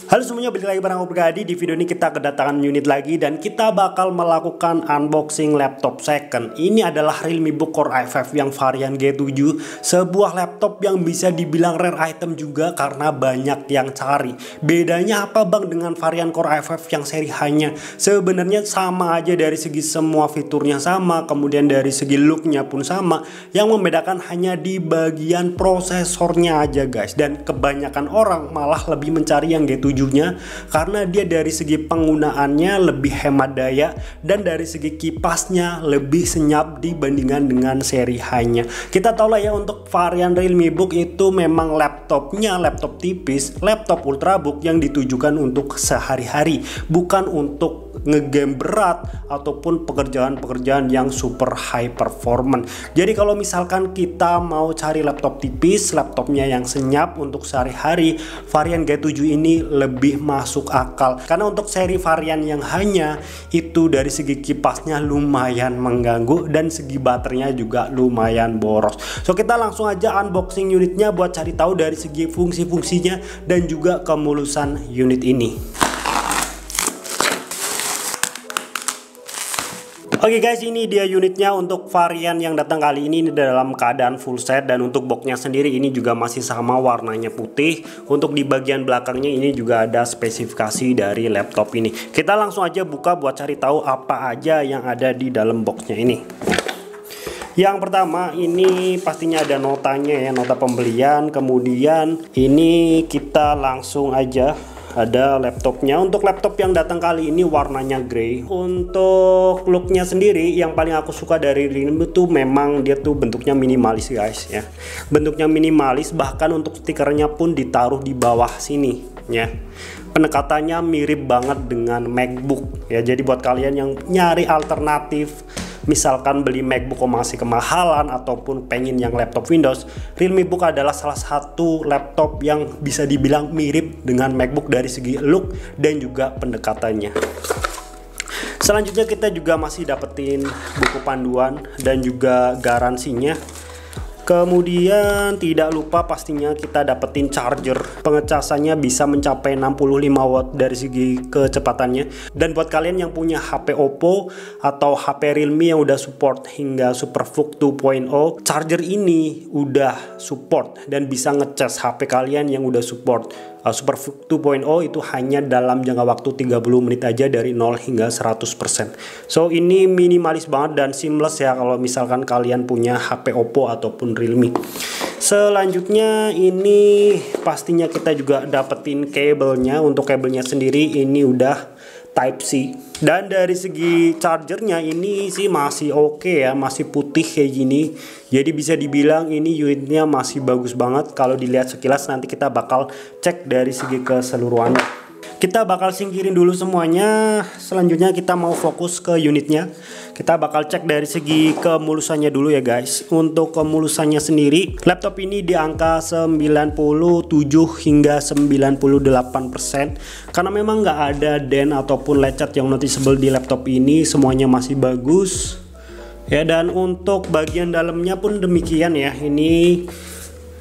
Halo semuanya, balik lagi bareng aku Prigadi. Di video ini kita kedatangan unit lagi dan kita bakal melakukan unboxing laptop second. Ini adalah Realme Book Core i5 yang varian G7, sebuah laptop yang bisa dibilang rare item juga karena banyak yang cari. Bedanya apa bang dengan varian Core i5 yang seri hanya? Sebenarnya sama aja, dari segi semua fiturnya sama, kemudian dari segi looknya pun sama. Yang membedakan hanya di bagian prosesornya aja guys. Dan kebanyakan orang malah lebih mencari yang G7 karena dia dari segi penggunaannya lebih hemat daya dan dari segi kipasnya lebih senyap dibandingkan dengan seri hanya. Kita tahu lah ya, untuk varian Realme Book itu memang laptopnya laptop tipis, laptop ultrabook yang ditujukan untuk sehari-hari, bukan untuk ngegame berat ataupun pekerjaan-pekerjaan yang super high performance. Jadi kalau misalkan kita mau cari laptop tipis, laptopnya yang senyap untuk sehari-hari, varian G7 ini lebih masuk akal. Karena untuk seri varian yang hanya itu dari segi kipasnya lumayan mengganggu dan segi baterainya juga lumayan boros. So kita langsung aja unboxing unitnya buat cari tahu dari segi fungsi-fungsinya dan juga kemulusan unit ini. Oke guys, ini dia unitnya. Untuk varian yang datang kali ini dalam keadaan full set, dan untuk boxnya sendiri ini juga masih sama, warnanya putih. Untuk di bagian belakangnya ini juga ada spesifikasi dari laptop ini. Kita langsung aja buka buat cari tahu apa aja yang ada di dalam boxnya ini. Yang pertama ini pastinya ada notanya ya, nota pembelian. Kemudian ini kita langsung aja ada laptopnya. Untuk laptop yang datang kali ini warnanya grey. Untuk looknya sendiri yang paling aku suka dari Realme itu memang dia tuh bentuknya minimalis guys ya. Bentuknya minimalis, bahkan untuk stikernya pun ditaruh di bawah sini ya. Pendekatannya mirip banget dengan MacBook ya. Jadi buat kalian yang nyari alternatif, misalkan beli MacBook masih kemahalan ataupun pengen yang laptop Windows, Realme Book adalah salah satu laptop yang bisa dibilang mirip dengan MacBook dari segi look dan juga pendekatannya. Selanjutnya kita juga masih dapetin buku panduan dan juga garansinya. Kemudian tidak lupa pastinya kita dapetin charger. Pengecasannya bisa mencapai 65 watt dari segi kecepatannya. Dan buat kalian yang punya HP Oppo atau HP Realme yang udah support hingga SuperVOOC 2.0, charger ini udah support dan bisa ngecas HP kalian yang udah support SuperVOOC 2.0 itu hanya dalam jangka waktu 30 menit aja, dari 0 hingga 100%. So ini minimalis banget dan seamless ya kalau misalkan kalian punya HP Oppo ataupun Realme. Selanjutnya ini pastinya kita juga dapetin kabelnya. Untuk kabelnya sendiri ini udah Type-C. Dan dari segi chargernya ini sih masih oke ya, masih putih kayak gini. Jadi bisa dibilang ini unitnya masih bagus banget. Kalau dilihat sekilas, nanti kita bakal cek dari segi keseluruhannya. Kita bakal singkirin dulu semuanya. Selanjutnya kita mau fokus ke unitnya. Kita bakal cek dari segi kemulusannya dulu ya guys. Untuk kemulusannya sendiri, laptop ini di angka 97 hingga 98%. Karena memang nggak ada dent ataupun lecet yang noticeable di laptop ini. Semuanya masih bagus ya. Dan untuk bagian dalamnya pun demikian ya. Ini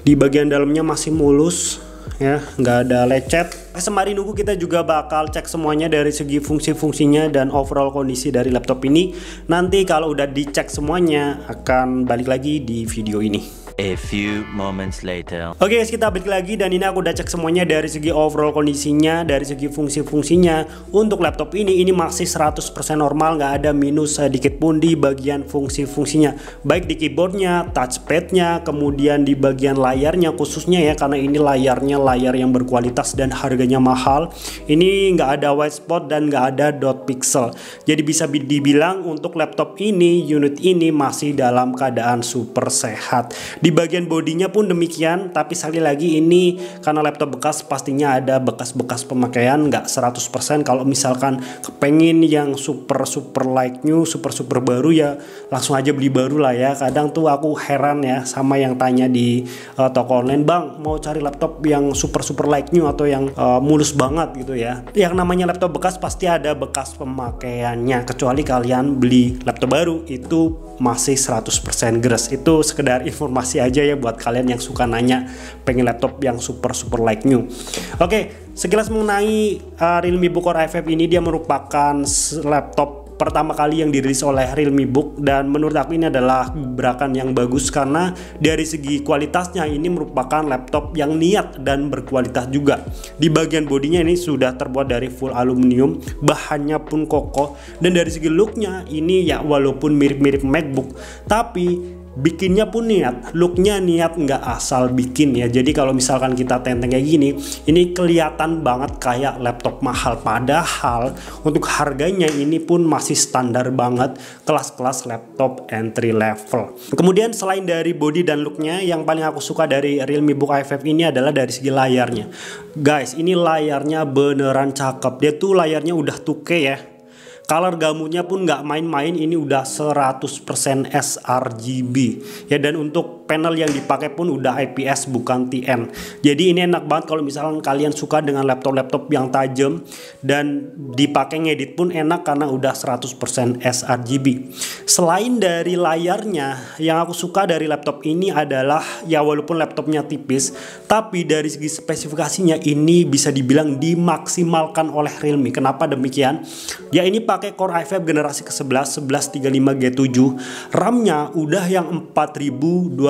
di bagian dalamnya masih mulus ya, nggak ada lecet. Sembari nunggu, kita juga bakal cek semuanya dari segi fungsi-fungsinya dan overall kondisi dari laptop ini. Nanti kalau udah dicek semuanya, akan balik lagi di video ini. A few moments later. Oke guys, kita balik lagi dan ini aku udah cek semuanya dari segi overall kondisinya, dari segi fungsi-fungsinya. Untuk laptop ini masih 100% normal, nggak ada minus sedikit pun di bagian fungsi-fungsinya. Baik di keyboardnya, touchpadnya, kemudian di bagian layarnya khususnya ya, karena ini layarnya layar yang berkualitas dan harganya mahal. Ini nggak ada white spot dan nggak ada dot pixel. Jadi bisa dibilang untuk laptop ini, unit ini masih dalam keadaan super sehat. Di bagian bodinya pun demikian, tapi sekali lagi ini karena laptop bekas, pastinya ada bekas-bekas pemakaian, nggak 100%. Kalau misalkan kepengen yang super like new, super baru ya langsung aja beli baru lah ya. Kadang tuh aku heran ya sama yang tanya di toko online, bang mau cari laptop yang super like new atau yang mulus banget gitu ya. Yang namanya laptop bekas pasti ada bekas pemakaiannya, kecuali kalian beli laptop baru itu masih 100% gres. Itu sekedar informasi aja ya buat kalian yang suka nanya pengen laptop yang super like new. Oke, Sekilas mengenai Realme Book Core i5 ini, dia merupakan laptop pertama kali yang dirilis oleh Realme Book, dan menurut aku ini adalah gebrakan yang bagus karena dari segi kualitasnya ini merupakan laptop yang niat dan berkualitas juga. Di bagian bodinya ini sudah terbuat dari full aluminium, bahannya pun kokoh, dan dari segi looknya ini ya walaupun mirip-mirip MacBook tapi bikinnya pun niat, looknya niat, nggak asal bikin ya. Jadi kalau misalkan kita tenteng kayak gini, ini kelihatan banget kayak laptop mahal, padahal untuk harganya ini pun masih standar banget, kelas-kelas laptop entry level. Kemudian selain dari body dan looknya, yang paling aku suka dari Realme Book i5 ini adalah dari segi layarnya. Guys, ini layarnya beneran cakep, dia tuh layarnya udah 2K ya. Color gamutnya pun nggak main-main, ini udah 100% sRGB ya, dan untuk panel yang dipakai pun udah IPS bukan TN. Jadi ini enak banget kalau misalkan kalian suka dengan laptop-laptop yang tajam dan dipakai ngedit pun enak karena udah 100% sRGB. Selain dari layarnya, yang aku suka dari laptop ini adalah ya walaupun laptopnya tipis, tapi dari segi spesifikasinya ini bisa dibilang dimaksimalkan oleh Realme. Kenapa demikian? Ya ini pakai Core i5 generasi ke-11 1135G7, RAM-nya udah yang 4266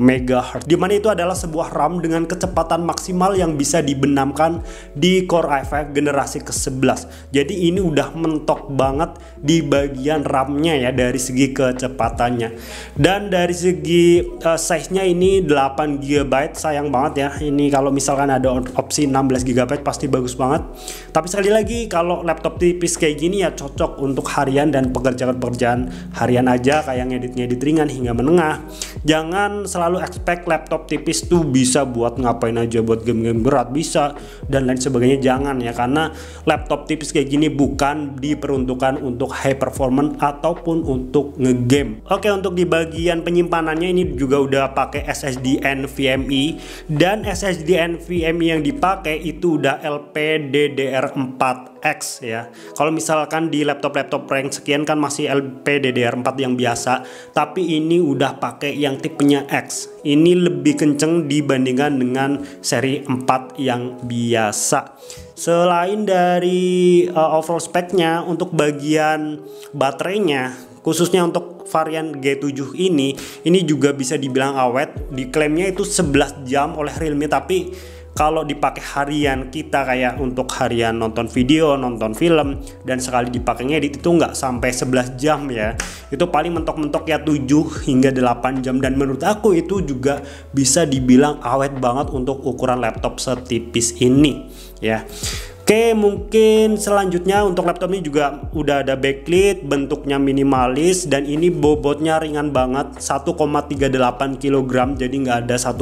MHz, dimana itu adalah sebuah RAM dengan kecepatan maksimal yang bisa dibenamkan di Core i5 generasi ke-11. Jadi ini udah mentok banget di bagian RAM-nya ya dari segi kecepatannya. Dan dari segi size-nya ini 8GB, sayang banget ya. Ini kalau misalkan ada opsi 16GB pasti bagus banget. Tapi sekali lagi kalau laptop tipis kayak gini ya cocok untuk harian dan pekerjaan-pekerjaan harian aja, kayak ngedit-ngedit ringan hingga menengah. Jangan selalu expect laptop tipis tuh bisa buat ngapain aja, buat game-game berat bisa dan lain sebagainya, jangan ya, karena laptop tipis kayak gini bukan diperuntukkan untuk high performance ataupun untuk ngegame. Oke, untuk di bagian penyimpanannya ini juga udah pakai SSD NVMe, dan SSD NVMe yang dipakai itu udah LPDDR4X ya. Kalau misalkan di laptop-laptop rank sekian kan masih LPDDR4 yang biasa, tapi ini udah pakai yang tipenya X. Ini lebih kenceng dibandingkan dengan seri 4 yang biasa. Selain dari overall speknya, untuk bagian baterainya, khususnya untuk varian G7 ini juga bisa dibilang awet. Diklaimnya itu 11 jam oleh Realme, tapi kalau dipakai harian kita kayak untuk harian nonton video, nonton film, dan sekali dipakai ngedit itu nggak sampai 11 jam ya. Itu paling mentok-mentok ya 7 hingga 8 jam, dan menurut aku itu juga bisa dibilang awet banget untuk ukuran laptop setipis ini ya. Oke, mungkin selanjutnya untuk laptop ini juga udah ada backlit, bentuknya minimalis, dan ini bobotnya ringan banget, 1,38 kg, jadi nggak ada 1,4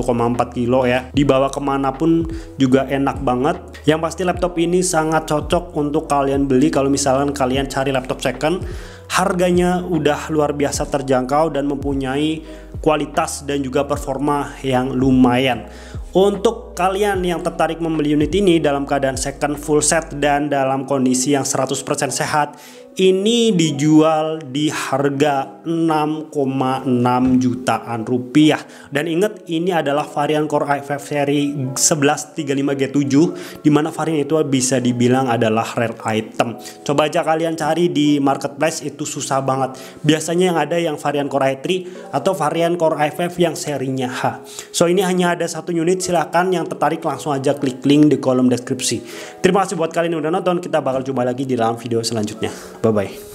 kilo ya. Dibawa kemana pun juga enak banget. Yang pasti laptop ini sangat cocok untuk kalian beli kalau misalkan kalian cari laptop second. Harganya udah luar biasa terjangkau dan mempunyai kualitas dan juga performa yang lumayan. Untuk kalian yang tertarik membeli unit ini dalam keadaan second full set dan dalam kondisi yang 100% sehat, ini dijual di harga 6,6 jutaan rupiah. Dan ingat, ini adalah varian Core i5 seri 1135G7, dimana varian itu bisa dibilang adalah rare item. Coba aja kalian cari di marketplace, itu susah banget. Biasanya yang ada yang varian Core i3 atau varian Core i5 yang serinya H. So ini hanya ada satu unit, silahkan yang tertarik langsung aja klik link di kolom deskripsi. Terima kasih buat kalian yang udah nonton, kita bakal jumpa lagi di dalam video selanjutnya. Bye-bye.